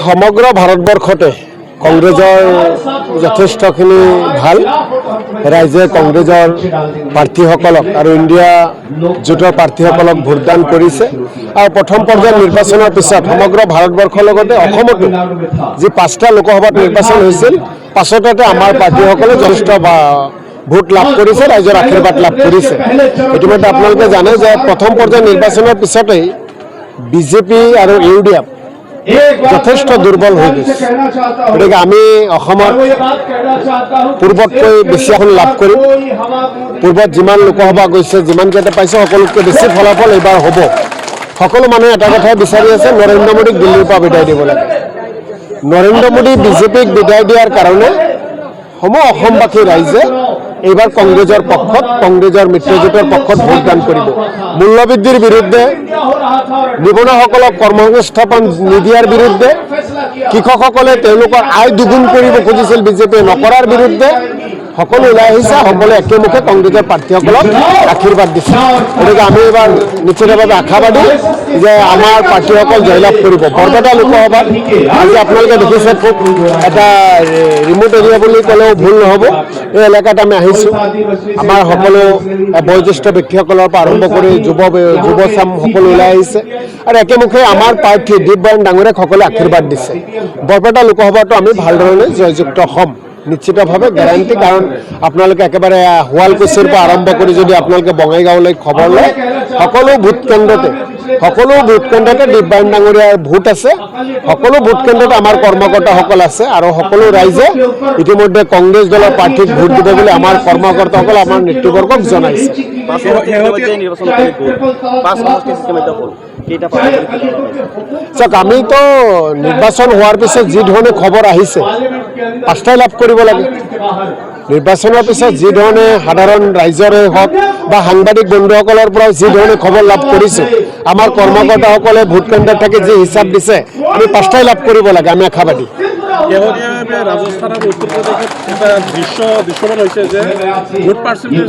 সমগ্ৰ ভাৰতবৰ্ষতে কংগ্ৰেছৰ যথেষ্টখিনি ভাল ৰাইজে কংগ্ৰেছৰ প্ৰাৰ্থীসকলক আৰু ইণ্ডিয়া জোঁটৰ প্ৰাৰ্থীসকলক ভোটদান কৰিছে আৰু প্ৰথম পৰ্যায়ৰ নিৰ্বাচনৰ পিছত সমগ্ৰ ভাৰতবৰ্ষৰ লগতে অসমতো যি 5টা লোকসভাত নিৰ্বাচন হৈছিল পাছতে আমাৰ প্ৰাৰ্থীসকলে যথেষ্ট ভোট লাভ কৰিছে ৰাইজৰ আশীৰ্বাদ লাভ কৰিছে। ইতিমধ্যে আপোনালোকে জানে যে প্ৰথম পৰ্যায়ৰ নিৰ্বাচনৰ পিছতেই বিজেপি আৰু ইউডিএফ যথেষ্ট দুৰ্বল হৈ গৈছে। গতিকে আমি অসমত পূৰ্বতকৈ বেছি আসন লাভ কৰিম। পূৰ্বত যিমান লোকসভা গৈছে যিমানকেইটা পাইছে সকলোতকৈ বেছি ফলাফল এইবাৰ হ'ব। সকলো মানুহে এটা কথাই বিচাৰি আছে নৰেন্দ্ৰ মোদীক দিল্লীৰ পৰা বিদায় দিব লাগে। নৰেন্দ্ৰ মোদী বিজেপিক বিদায় দিয়াৰ কাৰণে অসমবাসী ৰাইজে এইবাৰ কংগ্ৰেছৰ পক্ষত কংগ্ৰেছৰ মিত্ৰজোঁটৰ পক্ষত ভোটদান কৰিব। মূল্যবৃদ্ধিৰ বিৰুদ্ধে, নিবনুৱাসকলক কৰ্মসংস্থাপন নিদিয়াৰ বিৰুদ্ধে, কৃষকসকলে তেওঁলোকৰ আয় দুগুণ কৰিব খুজিছিল বিজেপিয়ে নকৰাৰ বিৰুদ্ধে সকলো ওলাই আহিছে। সকলোৱে একেমুখে কংগ্ৰেছৰ প্ৰাৰ্থীসকলক আশীৰ্বাদ দিছে। গতিকে আমি এইবাৰ নিশ্চিতভাৱে আশাবাদী যে আমাৰ প্ৰাৰ্থীসকল জয়লাভ কৰিব। বৰপেটা লোকসভাত আজি আপোনালোকে দেখিছে খুব এটা ৰিমোট এৰিয়া বুলি ক'লেও ভুল নহ'ব। এই এলেকাত আমি আহিছোঁ। আমাৰ সকলো বয়োজ্যেষ্ঠ ব্যক্তিসকলৰ পৰা আৰম্ভ কৰি যুৱচাম সকলো ওলাই আহিছে আৰু একেমুখে আমাৰ প্ৰাৰ্থী দীপবায়ন ডাঙৰীয়াক সকলোৱে আশীৰ্বাদ দিছে। বৰপেটা লোকসভাতো আমি ভালধৰণে জয়যুক্ত হ'ম নিশ্চিতভাৱে গেৰাণ্টি। কাৰণ আপোনালোকে একেবাৰে শুৱালকুছিৰ পৰা আৰম্ভ কৰি যদি আপোনালোকে বঙাইগাঁৱলৈ খবৰ লয় সকলো ভোটকেন্দ্ৰতে দীপবায়ন ডাঙৰীয়াৰ ভোট আছে। সকলো ভোটকেন্দ্ৰতে আমাৰ কৰ্মকৰ্তাসকল আছে আৰু সকলো ৰাইজে ইতিমধ্যে কংগ্ৰেছ দলৰ প্ৰাৰ্থীক ভোট দিব বুলি আমাৰ কৰ্মকৰ্তাসকলে আমাৰ নেতৃবৰ্গক জনাইছে। চাওক, আমিতো নিৰ্বাচন হোৱাৰ পিছত যি ধৰণে খবৰ আহিছে 5টাই লাভ কৰিব লাগে। নিৰ্বাচনৰ পিছত যি ধৰণে সাধাৰণ ৰাইজৰে হওক বা সাংবাদিক বন্ধুসকলৰ পৰা যি ধৰণে খবৰ লাভ কৰিছোঁ আমাৰ কৰ্মকৰ্তাসকলে ভোটকেন্দ্ৰত থাকি যি হিচাপ দিছে আমি 5টাই লাভ কৰিব লাগে। আমি আশাবাদী। ৰাজস্থান আৰু উত্তৰ প্ৰদেশত এটা দৃশ্যমান হৈছে যে ভোট পাৰ্চেণ্টেজ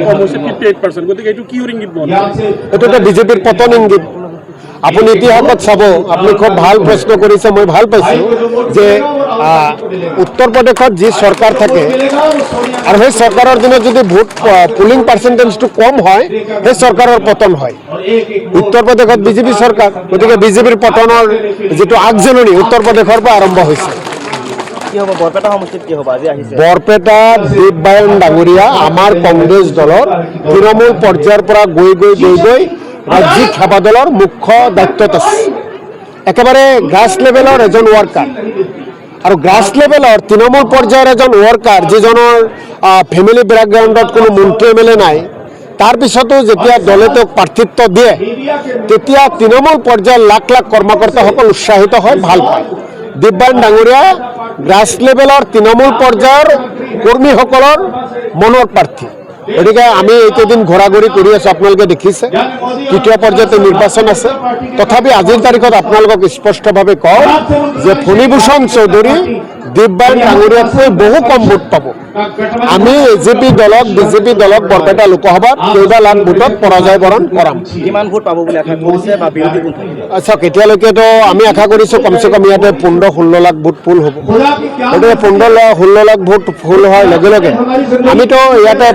কম হৈছে 58%। গতিকে এইটো কি ইংগিত বহন কৰে? এইটো এটা বিজেপিৰ পতন ইংগিত। আপুনি ইতিহাসত চাব, আপুনি খুব ভাল প্ৰশ্ন কৰিছে। মই ভাল পাইছোঁ যে উত্তৰ প্ৰদেশত যি চৰকাৰ থাকে আৰু সেই চৰকাৰৰ দিনত যদি ভোট পুলিং পাৰ্চেণ্টেজটো কম হয় সেই চৰকাৰৰ পতন হয়। উত্তৰ প্ৰদেশত বিজেপি চৰকাৰ, গতিকে বিজেপিৰ পতনৰ যিটো আগজাননী উত্তৰ প্ৰদেশৰ পৰা আৰম্ভ হৈছে। বৰপেটাত দীপবায়ন ডাঙৰীয়া আমাৰ কংগ্ৰেছ দলৰ তৃণমূল পৰ্যায়ৰ পৰা গৈ ৰাজ্যিক সেৱা দলৰ মুখ্য দায়িত্বত আছে। একেবাৰে গ্ৰাছ লেভেলৰ এজন ৱৰ্কাৰ আৰু গ্ৰাছ লেভেলৰ তৃণমূল পৰ্যায়ৰ এজন ৱৰ্কাৰ যিজনৰ ফেমিলি বেকগ্ৰাউণ্ডত কোনো মন্ত্ৰী এমএলএ নাই, তাৰপিছতো যেতিয়া দলে তেওঁক প্ৰাৰ্থিত্ব দিয়ে তেতিয়া তৃণমূল পৰ্যায়ৰ লাখ লাখ কৰ্মকৰ্তাসকল উৎসাহিত হয়, ভাল পায়। দীপবায়ন ডাঙৰীয়া গ্ৰাছ লেভেলৰ তৃণমূল পৰ্যায়ৰ কৰ্মীসকলৰ মনৰ প্ৰাৰ্থী। গতিকে আমি এইকেইদিন ঘূৰা-ঘূৰি কৰি আছোঁ। আপোনালোকে দেখিছে 3য় পৰ্যায়তে নিৰ্বাচন আছে। তথাপি আজিৰ তাৰিখত আপোনালোকক স্পষ্টভাৱে কওঁ যে ফণীভূষণ চৌধুৰী দীপবায়ন ডাঙৰীয়াতকৈ বহু কম ভোট পাব। আমি বিজেপি দলক বৰপেটা লোকসভাত কেইবা লাখ ভোটত পৰাজয় বৰণ কৰাম। কিমান ভোট পাব বুলি আশা কৰিছে বা বিৰোধী কোন থাকিব? আচ্ছা, এতিয়ালৈকেতো আমি আশা কৰিছোঁ কমচে কম ইয়াতে 15-16 লাখ ভোট ফুল হ'ব। গতিকে 15-16 লাখ ভোট ফুল হোৱাৰ লগে লগে আমিতো ইয়াতে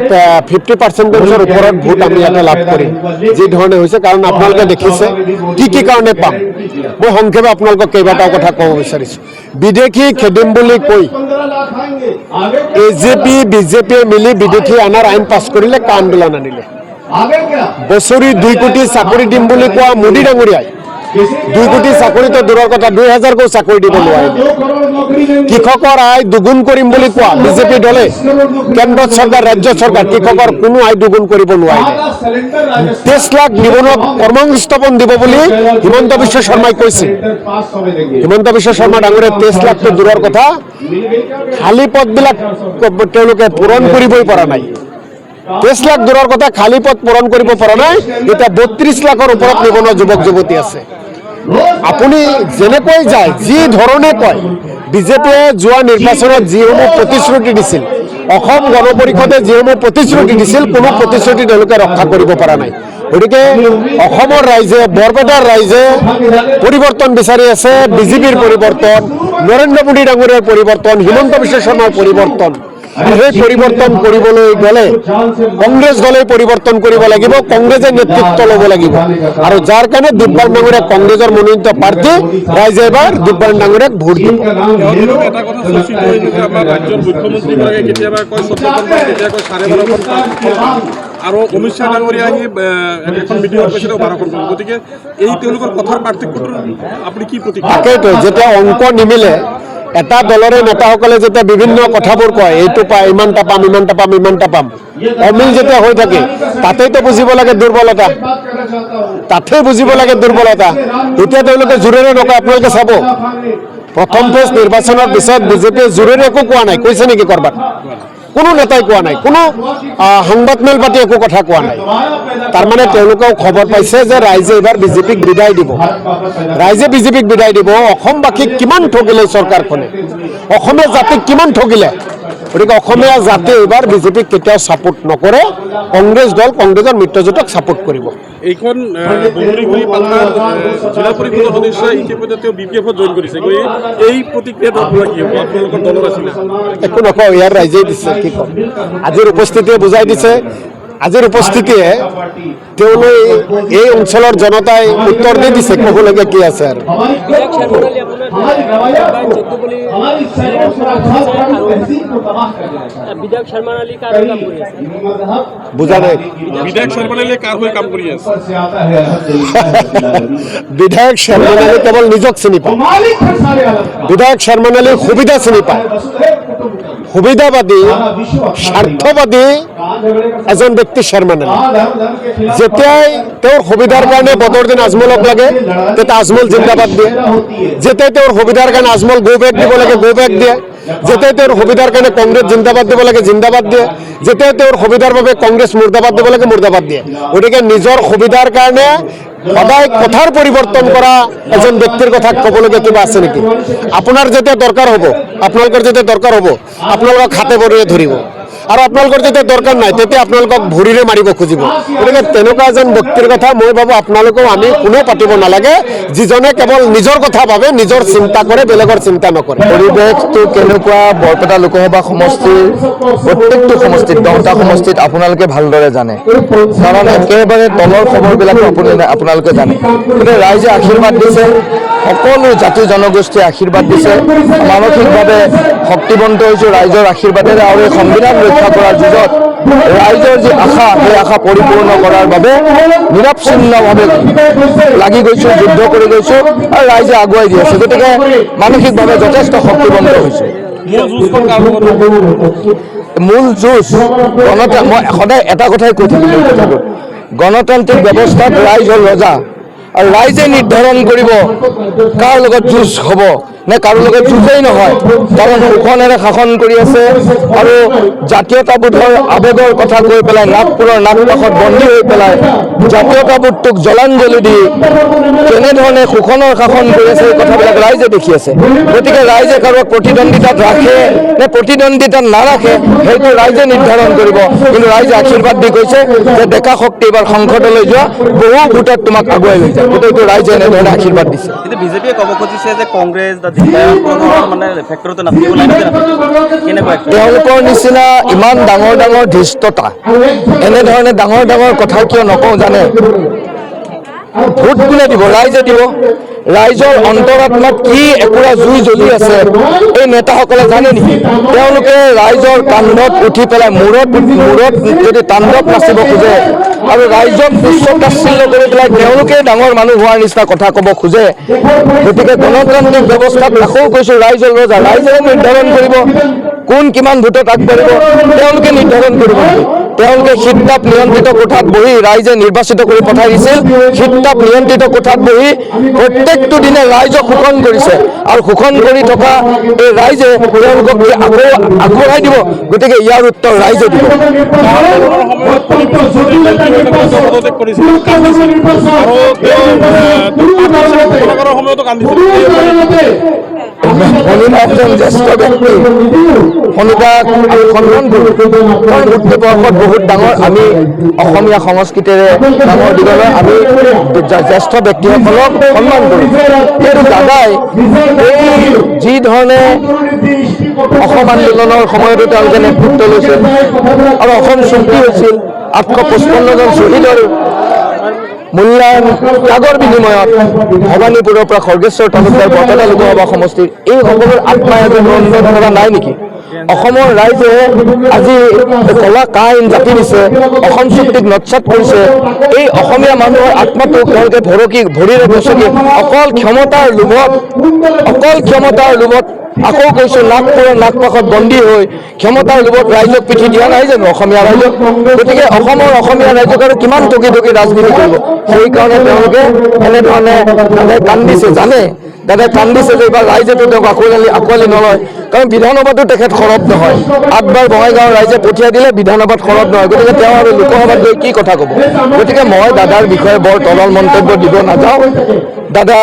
50%ৰ ওপৰত ভোট আমি ইয়াতে লাভ কৰিম যি ধৰণে হৈছে। কাৰণ আপোনালোকে দেখিছে কি কাৰণে পাম। মই সংক্ষেপে আপোনালোকক কেইবাটাও কথা ক'ব বিচাৰিছোঁ। বিদেশী খেদিম বুলি কৈ AJP বিজেপিয়ে মিলি বিদেশী অনাৰ আইন পাছ কৰিলে, কা আন্দোলন আনিলে। বছৰি 2 কোটি চাকৰি দিম বুলি কোৱা মোদী ডাঙৰীয়াই 2 কোটি চাকৰিতো দূৰৰ কথা 2000 চাকৰি দিব নোৱাৰিলে। কৃষকৰ আয় দুগুণ কৰিম বুলি কোৱা বিজেপি দলে কেন্দ্ৰ চৰকাৰ ৰাজ্য চৰকাৰ কৃষকৰ কোনো আয় দুগুণ কৰিব নোৱাৰিলে। 23 লাখ নিবনুৱাক কৰ্মসংস্থাপন দিব বুলি হিমন্ত বিশ্ব শৰ্মাই কৈছিল। হিমন্ত বিশ্ব শৰ্মা ডাঙৰীয়াই 23 লাখটো দূৰৰ কথা খালী পদবিলাক তেওঁলোকে পূৰণ কৰিবই পৰা নাই। 23 লাখ দূৰৰ কথা খালী পদ পূৰণ কৰিব পৰা নাই। এতিয়া 32 লাখৰ ওপৰত নিবনুৱা যুৱক যুৱতী আছে। আপুনি যেনেকৈ যায় যি ধৰণে কয় বিজেপিয়ে যোৱা নিৰ্বাচনত যিসমূহ প্ৰতিশ্ৰুতি দিছিল অসম গণ পৰিষদে যিসমূহ প্ৰতিশ্ৰুতি দিছিল কোনো প্ৰতিশ্ৰুতি তেওঁলোকে ৰক্ষা কৰিব পৰা নাই। গতিকে অসমৰ ৰাইজে, বৰপেটাৰ ৰাইজে পৰিৱৰ্তন বিচাৰি আছে, বিজেপিৰ পৰিৱৰ্তন, নৰেন্দ্ৰ মোদী ডাঙৰীয়াৰ পৰিৱৰ্তন, হিমন্ত বিশ্ব শৰ্মাৰ পৰিৱৰ্তন। সেই পৰিৱৰ্তন কৰিবলৈ গ'লে কংগ্ৰেছ দলে পৰিৱৰ্তন কৰিব লাগিব, কংগ্ৰেছে নেতৃত্ব ল'ব লাগিব, আৰু যাৰ কাৰণে দিব্যান ডাঙৰীয়াক কংগ্ৰেছৰ মনোনীত প্ৰাৰ্থী ৰাইজে এবাৰ দিব্যান ডাঙৰীয়াক ভোট দিব। এটা কথা চৰ্চিত হৈছে যে আমাৰ ৰাজ্যৰ মুখ্যমন্ত্ৰীগৰাকীয়ে কেতিয়াবা কয় 14 ঘণ্টা, কেতিয়াবা কয় 12.5 ঘণ্টা, আৰু অমিত শ্বাহ ডাঙৰীয়া আহি এখন মিটিঙত কৈছে 12 ঘণ্টা। গতিকে এই তেওঁলোকৰ কথাৰ পাৰ্থক্যটো আপুনি কি প্ৰতিক্ৰিয়া? তাকেইতো, যেতিয়া অংক নিমিলে, এটা দলৰে নেতাসকলে যেতিয়া বিভিন্ন কথাবোৰ কয়, এইটো পাম, ইমানটা পাম, ইমানটা পাম, ইমানটা পাম, অমিল যেতিয়া হৈ থাকে তাতেইতো বুজিব লাগে দুৰ্বলতা, তাতেই বুজিব লাগে দুৰ্বলতা। এতিয়া তেওঁলোকে জোৰেৰে নকয়। আপোনালোকে চাব, প্ৰথম ফেজ নিৰ্বাচনৰ পিছত বিজেপিয়ে জোৰেৰে একো কোৱা নাই, কৈছে নেকি কৰবাত? কোনো নেতাই কোৱা নাই, কোনো সংবাদ মেল পাতি একো কথা কোৱা নাই। তাৰমানে তেওঁলোকেও খবৰ পাইছে যে ৰাইজে এইবাৰ বিজেপিক বিদায় দিব, ৰাইজে বিজেপিক বিদায় দিব। অসমবাসীক কিমান ঠগিলে চৰকাৰখনে, অসমীয়া জাতিক কিমান ঠগিলে। গতিকে অসমীয়া জাতি এইবাৰ বিজেপিক কেতিয়াও ছাপোৰ্ট নকৰে, কংগ্ৰেছ দল, কংগ্ৰেছৰ মিত্ৰজোঁটক ছাপোৰ্ট কৰিব। এইখন বগৰীগুৰি পাথাৰ জিলা পৰিষদৰ সদস্য ইতিমধ্যে তেওঁ BPF জইন কৰিছে। এই প্ৰতিক্ৰিয়াটো আপোনাৰ কি হ'ব? আপোনালোকৰ দলৰ আছিলে? একো নকওঁ, ইয়াৰ ৰাইজেই দিছে, কি ক'ম। আজিৰ উপস্থিতিয়ে বুজাই দিছে, আজিৰ উপস্থিতিয়ে তেওঁলৈ এই অঞ্চলৰ জনতাই উত্তৰ দি দিছে, ক'বলগীয়া কি আছে আৰু। বুজা নাই। বিধায়ক শৰ্মা আলীয়ে কাৰ হৈ কাম কৰি আছে? বিধায়ক শৰ্মা আলী কেৱল নিজক চিনি পায়, বিধায়ক শৰ্মা আলী সুবিধা চিনি পায়। সুবিধাবাদী, স্বাৰ্থবাদী এজন ব্যক্তি শৰ্মা আলী। যেতিয়াই তেওঁৰ সুবিধাৰ কাৰণে বদৰুদ্দিন আজমলক লাগে, তেতিয়া আজমল জিন্দাবাদ দিয়ে। যেতিয়াই তেওঁৰ সুবিধাৰ কাৰণে আজমল গো বেক দিব লাগে, গো বেক দিয়ে। যেতিয়াই তেওঁৰ সুবিধাৰ কাৰণে কংগ্ৰেছ জিন্দাবাদ দিব লাগে, জিন্দাবাদ দিয়ে। যেতিয়াই তেওঁৰ সুবিধাৰ বাবে কংগ্ৰেছ মুৰ্দাবাদ দিব লাগে, মুৰ্দাবাদ দিয়ে। গতিকে নিজৰ সুবিধাৰ কাৰণে সদায় কথাৰ পৰিৱৰ্তন কৰা এজন ব্যক্তিৰ কথা ক'বলগীয়া কিবা আছে নেকি? আপোনাৰ যেতিয়া দৰকাৰ হ'ব, আপোনালোকৰ যেতিয়া দৰকাৰ হ'ব, আপোনালোকক হাতে ভৰিৰে ধৰিব, আৰু আপোনালোকৰ যেতিয়া দৰকাৰ নাই তেতিয়া আপোনালোকক ভৰিৰে মাৰিব খুজিব। গতিকে তেনেকুৱা এজন ব্যক্তিৰ কথা মই ভাবোঁ আপোনালোকেও আমি কোনেও পাতিব নালাগে, যিজনে কেৱল নিজৰ কথা ভাবে, নিজৰ চিন্তা কৰে, বেলেগৰ চিন্তা নকৰে। পৰিৱেশটো কেনেকুৱা বৰপেটা লোকসভা সমষ্টিৰ প্ৰত্যেকটো সমষ্টিত, 10টা সমষ্টিত আপোনালোকে ভালদৰে জানে, কাৰণ একেবাৰে তলৰ খবৰবিলাক আপোনালোকে জানে। গতিকে ৰাইজে আশীৰ্বাদ দিছে, সকলো জাতি জনগোষ্ঠীয়ে আশীৰ্বাদ দিছে। মানসিকভাৱে শক্তিবন্ত হৈছোঁ ৰাইজৰ আশীৰ্বাদেৰে, আৰু এই সংবিধান ৰক্ষা কৰাৰ যুঁজত ৰাইজৰ যি আশা, সেই আশা পৰিপূৰ্ণ কৰাৰ বাবে নিৰৱচ্ছিন্নভাৱে লাগি গৈছোঁ, যুদ্ধ কৰি গৈছোঁ, আৰু ৰাইজে আগুৱাই দি আছে। গতিকে মানসিকভাৱে যথেষ্ট শক্তিবন্ত হৈছোঁ। মূল যুঁজ মই সদায় এটা কথাই কৈ থাকিলোঁ, কথাটো গণতান্ত্ৰিক ব্যৱস্থাত ৰাইজ হ'ল ৰজা, আৰু ৰাইজে নিৰ্ধাৰণ কৰিব কাৰ লগত যুঁজ হ'ব নে কাৰো লগত যুঁজেই নহয়। কাৰণ শোষণেৰে শাসন কৰি আছে, আৰু জাতীয়তাবোধৰ আৱেগৰ কথা কৈ পেলাই নাগপুৰৰ নাগকাষত বন্দী হৈ পেলাই জাতীয়তাবোধটোক জলাঞ্জলি দি কেনেধৰণে শোষণৰ শাসন কৰি আছে, এই কথাবিলাক ৰাইজে দেখি আছে। গতিকে ৰাইজে কাৰোবাক প্ৰতিদ্বন্দ্বিতাত ৰাখে নে প্ৰতিদ্বন্দ্বিতাত নাৰাখে, সেইটো ৰাইজে নিৰ্ধাৰণ কৰিব। কিন্তু ৰাইজে আশীৰ্বাদ দি কৈছে যে ডেকা শক্তি এইবাৰ সংসদলৈ যোৱা, বহু ভোটত তোমাক আগুৱাই লৈ যায়। গতিকে এইটো ৰাইজে এনেধৰণে আশীৰ্বাদ দিছে। কিন্তু বিজেপিয়ে ক'ব খুজিছে যে কংগ্ৰেছ মানে ফেক্টৰতে নাথাকিব লাগে, তেওঁলোকৰ নিচিনা ইমান ডাঙৰ ডাঙৰ ধৃষ্টতা, এনেধৰণে ডাঙৰ ডাঙৰ কথা কিয় নকওঁ জানে? ভোট কোনে দিব? ৰাইজে দিব। ৰাইজৰ অন্তৰাত্মাত কি একুৰা জুই জ্বলি আছে এই নেতাসকলে জানে নেকি? তেওঁলোকে ৰাইজৰ কান্ধত উঠি পেলাই মূৰত যদি তাণ্ডৱ নাচিব খোজে, আৰু ৰাইজক তুচ্ছ তাচ্ছিল্য কৰি পেলাই তেওঁলোকে ডাঙৰ মানুহ হোৱাৰ নিচিনা কথা ক'ব খোজে, গতিকে গণতান্ত্ৰিক ব্যৱস্থাত আকৌ কৈছোঁ ৰাইজৰ ৰজা, ৰাইজে নিৰ্ধাৰণ কৰিব কোন কিমান ভোটত আগবাঢ়িব, তেওঁলোকে নিৰ্ধাৰণ কৰিব। তেওঁলোকে শীততাপ নিয়ন্ত্ৰিত কোঠাত বহি ৰাইজে নিৰ্বাচিত কৰি পঠাই দিছিল। শীততাপ নিয়ন্ত্ৰিত কোঠাত বহি প্ৰত্যেকটো দিনে ৰাইজক শোষণ কৰিছে, আৰু শোষণ কৰি থকা এই ৰাইজে তেওঁলোকক আকৌ আগবঢ়াই দিব। গতিকে ইয়াৰ উত্তৰ ৰাইজে দিব। এজন জ্যেষ্ঠ ব্যক্তি শনিবাক সন্মান কৰোঁ কাৰণ ভাৰতবৰ্ষত বহুত ডাঙৰ আমি অসমীয়া সংস্কৃতিৰে ডাঙৰ দীঘলৰ আমি জ্যেষ্ঠ ব্যক্তিসকলক সন্মান কৰোঁ কিন্তু দাদাই এই যি ধৰণে অসম আন্দোলনৰ সময়তো তেওঁলোকে নেতৃত্ব লৈছিল আৰু অসম চুক্তি হৈছিল 855 জন শ্বহীদৰ মূল্যায়ন ত্যাগৰ বিনিময়ত ভৱানীপুৰৰ পৰা খৰ্গেশ্বৰ তালুকদাৰ বৰপেটা লোকসভা সমষ্টিৰ এই সকলোৰ আত্মাই আজি ৰন্ধন কৰা নাই নেকি অসমৰ ৰাইজে আজি কলা কাইন জাপি দিছে অসম চুক্তিক নৎসাত কৰিছে এই অসমীয়া মানুহৰ আত্মাটো তেওঁলোকে ভৰিৰে গছকি অকল ক্ষমতাৰ লোভত আকৌ কৈছোঁ নাগপুৰৰ নাগপাশত বন্দী হৈ ক্ষমতাৰ লোভত ৰাইজক পিঠি দিয়া নাই জানো অসমীয়া ৰাইজক গতিকে অসমীয়া ৰাইজক আৰু কিমান টকি ৰাজনীতি কৰিব সেইকাৰণে তেওঁলোকে এনেধৰণে দাদাই কান্দিছে জানে দাদাই কান্দিছে যে এইবাৰ ৰাইজেতো তেওঁক আঁকোৱালি নলয় কাৰণ বিধানসভাতো তেখেত সৰব নহয় 8বাৰ বঙাইগাঁৱৰ ৰাইজে পঠিয়াই দিলে বিধানসভাত সৰব নহয় গতিকে তেওঁ আৰু লোকসভাত গৈ কি কথা ক'ব গতিকে মই দাদাৰ বিষয়ে বৰ তৰল মন্তব্য দিব নাযাওঁ দাদা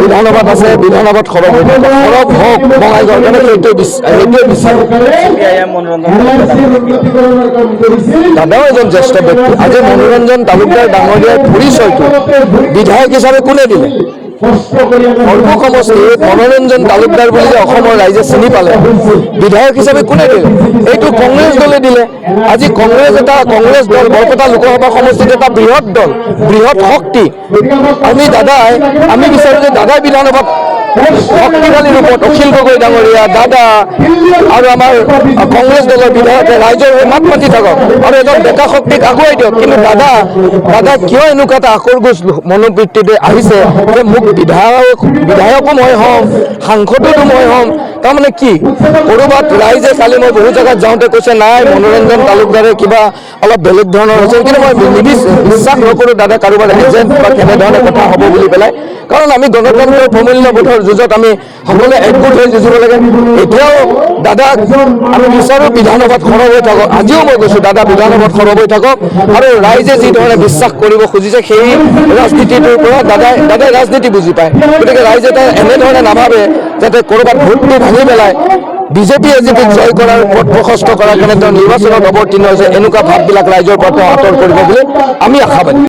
বিধানসভাত আছে বিধানসভাত সৰব হৈ যাব সৰব হওক বঙাইগাঁৱৰ কাৰণে সেইটোৱে বিচাৰোঁ দাদাও এজন জ্যেষ্ঠ ব্যক্তি আজি মনোৰঞ্জন তালুকদাৰ ডাঙৰীয়াৰ পৰিচয়টো বিধায়ক হিচাপে কোনে দিলে সৰ্ব সমষ্টিত মনোৰঞ্জন তালুকদাৰ বুলি যে অসমৰ ৰাইজে চিনি পালে বিধায়ক হিচাপে কোনে দিলে এইটো কংগ্ৰেছ দলে দিলে আজি কংগ্ৰেছ দল বৰপেটা লোকসভা সমষ্টিত এটা বৃহৎ দল বৃহৎ শক্তি আমি বিচাৰোঁ যে দাদাই বিধানসভাত শক্তিশালী ৰূপত অখিল গগৈ ডাঙৰীয়া দাদা আৰু আমাৰ কংগ্ৰেছ দলৰ বিধায়কে ৰাইজৰ হৈ মাত মাতি থাকক আৰু এজন ডেকা শক্তিক আগুৱাই দিয়ক কিন্তু দাদা কিয় এনেকুৱা এটা আকৰগোজ মনোবৃত্তিতে আহিছে যে মোক বিধায়কো মই হ'ম সাংসদতো মই হ'ম তাৰমানে কি ক'ৰবাত ৰাইজে কালি মই বহু জেগাত যাওঁতে কৈছে নাই মনোৰঞ্জন তালুকদাৰে কিবা অলপ বেলেগ ধৰণৰ হৈছে কিন্তু মই বিশ্বাস নকৰোঁ দাদা কাৰোবাৰ এজেণ্ট বা কেনেধৰণে কথা হ'ব বুলি পেলাই কাৰণ আমি গণতন্ত্ৰৰ প্ৰমূল্যবোধৰ যুঁজত আমি সকলোৱে একগোট হৈ যুঁজিব লাগে এতিয়াও দাদাক আমি বিচাৰোঁ বিধানসভাত সৰব হৈ থাকক আজিও মই কৈছোঁ দাদা বিধানসভাত সৰব হৈ থাকক আৰু ৰাইজে যি ধৰণে বিশ্বাস কৰিব খুজিছে সেই ৰাজনীতিটোৰ পৰা দাদাই ৰাজনীতি বুজি পায় গতিকে ৰাইজে এনেধৰণে নাভাবে যাতে ক'ৰবাত ভোটটো ভাঙি পেলাই বিজেপি এজেপিক জয় কৰাৰ পথ প্ৰশস্ত কৰাৰ কাৰণে তেওঁ নিৰ্বাচনত অৱতীৰ্ণ হৈছে এনেকুৱা ভাৱবিলাক ৰাইজৰ পৰা তেওঁ আঁতৰ কৰিব বুলি আমি আশাবাদী